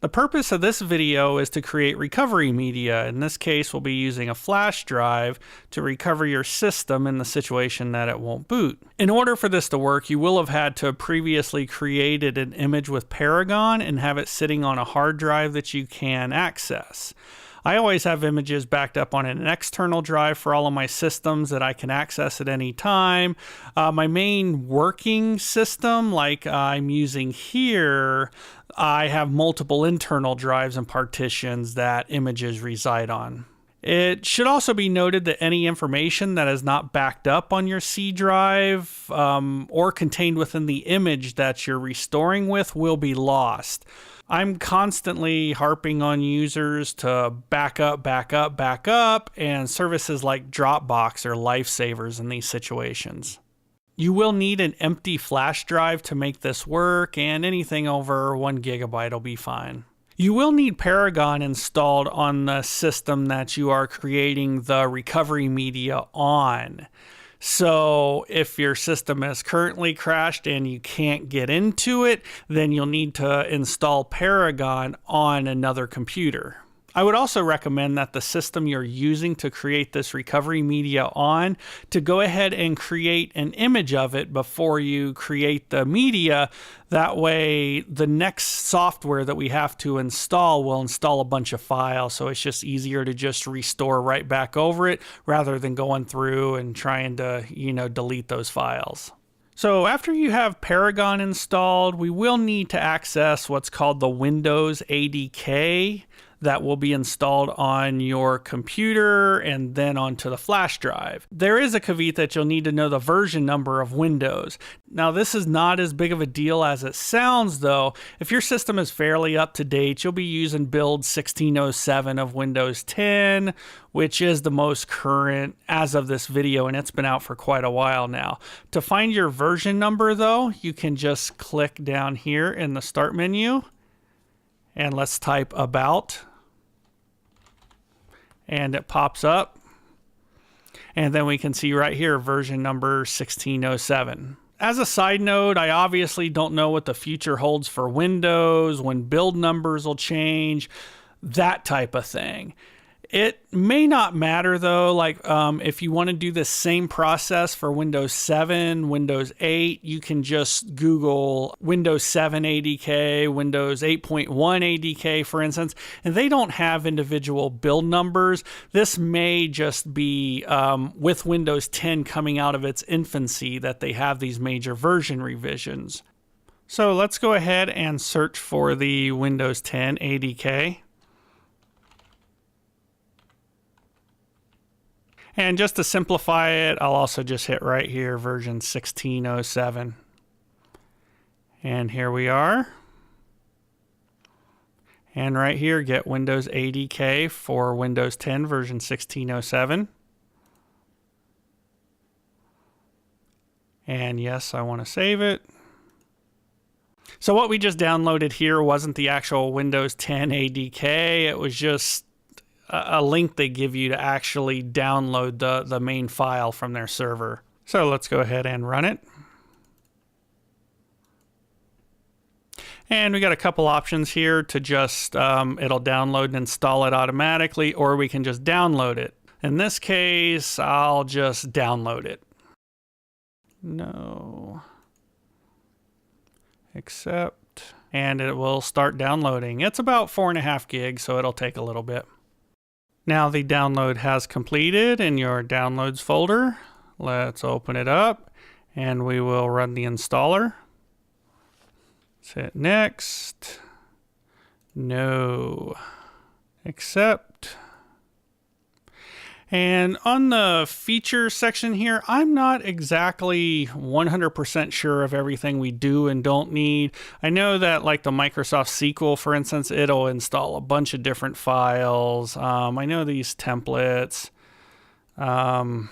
The purpose of this video is to create recovery media. In this case, we'll be using a flash drive to recover your system in the situation that it won't boot. In order for this to work, you will have had to have previously created an image with Paragon and have it sitting on a hard drive that you can access. I always have images backed up on an external drive for all of my systems that I can access at any time. My main working system, like I'm using here, I have multiple internal drives and partitions that images reside on. It should also be noted that any information that is not backed up on your C drive or contained within the image that you're restoring with will be lost. I'm constantly harping on users to back up, and services like Dropbox are lifesavers in these situations. You will need an empty flash drive to make this work, and anything over 1 gigabyte will be fine. You will need Paragon installed on the system that you are creating the recovery media on. So if your system is currently crashed and you can't get into it, then you'll need to install Paragon on another computer. I would also recommend that the system you're using to create this recovery media on, to go ahead and create an image of it before you create the media. That way, the next software that we have to install will install a bunch of files, so it's just easier to just restore right back over it rather than going through and trying to, delete those files. So after you have Paragon installed, we will need to access what's called the Windows ADK. That will be installed on your computer and then onto the flash drive. There is a caveat that you'll need to know the version number of Windows. Now, this is not as big of a deal as it sounds, though. If your system is fairly up to date, you'll be using build 1607 of Windows 10, which is the most current as of this video, and it's been out for quite a while now. To find your version number, though, you can just click down here in the Start menu, and let's type About. And it pops up, and then we can see right here version number 1607. As a side note, I obviously don't know what the future holds for Windows, when build numbers will change, that type of thing. It may not matter though, like if you want to do the same process for Windows 7, Windows 8, you can just Google Windows 7 ADK, Windows 8.1 ADK, for instance, and they don't have individual build numbers. This may just be with Windows 10 coming out of its infancy that they have these major version revisions. So let's go ahead and search for the Windows 10 ADK. And just to simplify it, I'll also just hit right here, version 1607. And here we are. And right here, get Windows ADK for Windows 10 version 1607. And yes, I want to save it. So what we just downloaded here wasn't the actual Windows 10 ADK. It was just a link they give you to actually download the main file from their server. So let's go ahead and run it. And we got a couple options here to just, it'll download and install it automatically, or we can just download it. In this case, I'll just download it. No. Accept. And it will start downloading. It's about 4.5 gigs, so it'll take a little bit. Now the download has completed in your downloads folder. Let's open it up and we will run the installer. Let's hit next. No. Accept. And on the feature section here, I'm not exactly 100% sure of everything we do and don't need. I know that like the Microsoft SQL, for instance, it'll install a bunch of different files. I know these templates. Some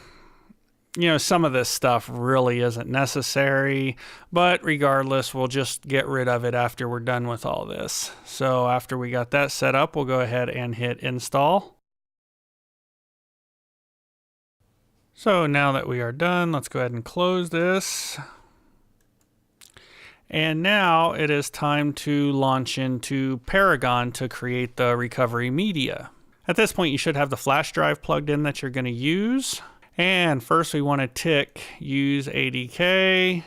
of this stuff really isn't necessary, but regardless, we'll just get rid of it after we're done with all this. So after we got that set up, we'll go ahead and hit install. So now that we are done, let's go ahead and close this. And now it is time to launch into Paragon to create the recovery media. At this point, you should have the flash drive plugged in that you're going to use. And first we want to tick use ADK.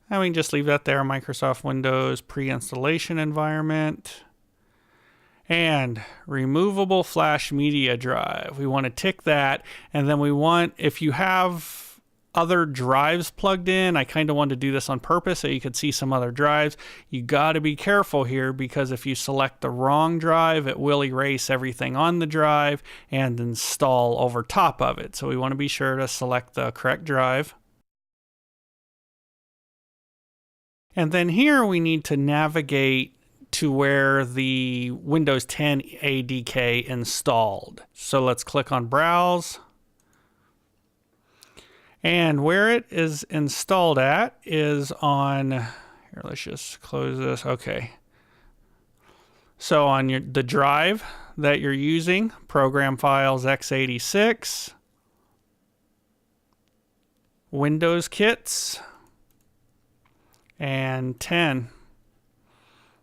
And we can just leave that there, Microsoft Windows pre-installation environment. And removable flash media drive. We want to tick that. And then we want, if you have other drives plugged in, I kind of wanted to do this on purpose so you could see some other drives. You got to be careful here, because if you select the wrong drive, it will erase everything on the drive and install over top of it. So we want to be sure to select the correct drive. And then here we need to navigate to where the Windows 10 ADK installed. So let's click on Browse. And where it is installed at is on, here, let's just close this. Okay. So on the drive that you're using, Program Files x86, Windows Kits, and 10.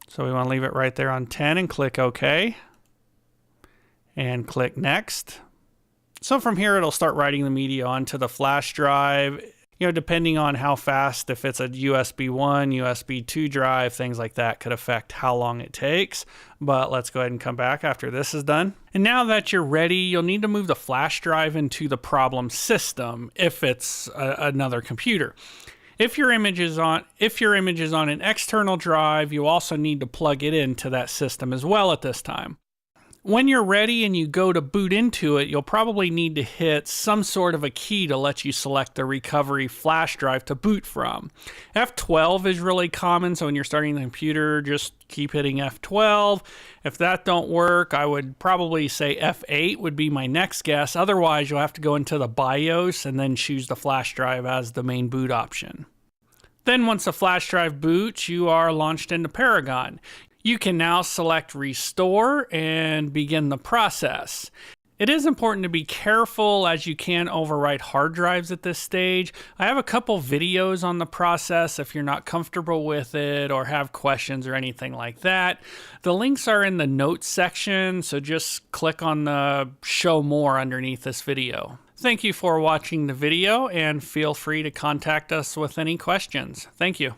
So we want to leave it right there on 10 and click OK. And click Next. So from here, it'll start writing the media onto the flash drive, depending on how fast, if it's a USB 1, USB 2 drive, things like that could affect how long it takes. But let's go ahead and come back after this is done. And now that you're ready, you'll need to move the flash drive into the problem system if it's another computer. If your image is on an external drive, you also need to plug it into that system as well at this time. When you're ready and you go to boot into it, you'll probably need to hit some sort of a key to let you select the recovery flash drive to boot from. F12 is really common, so when you're starting the computer, just keep hitting F12. If that don't work, I would probably say F8 would be my next guess. Otherwise, you'll have to go into the BIOS and then choose the flash drive as the main boot option. Then once the flash drive boots, you are launched into Paragon. You can now select Restore and begin the process. It is important to be careful, as you can overwrite hard drives at this stage. I have a couple videos on the process if you're not comfortable with it or have questions or anything like that. The links are in the notes section, so just click on the Show More underneath this video. Thank you for watching the video, and feel free to contact us with any questions. Thank you.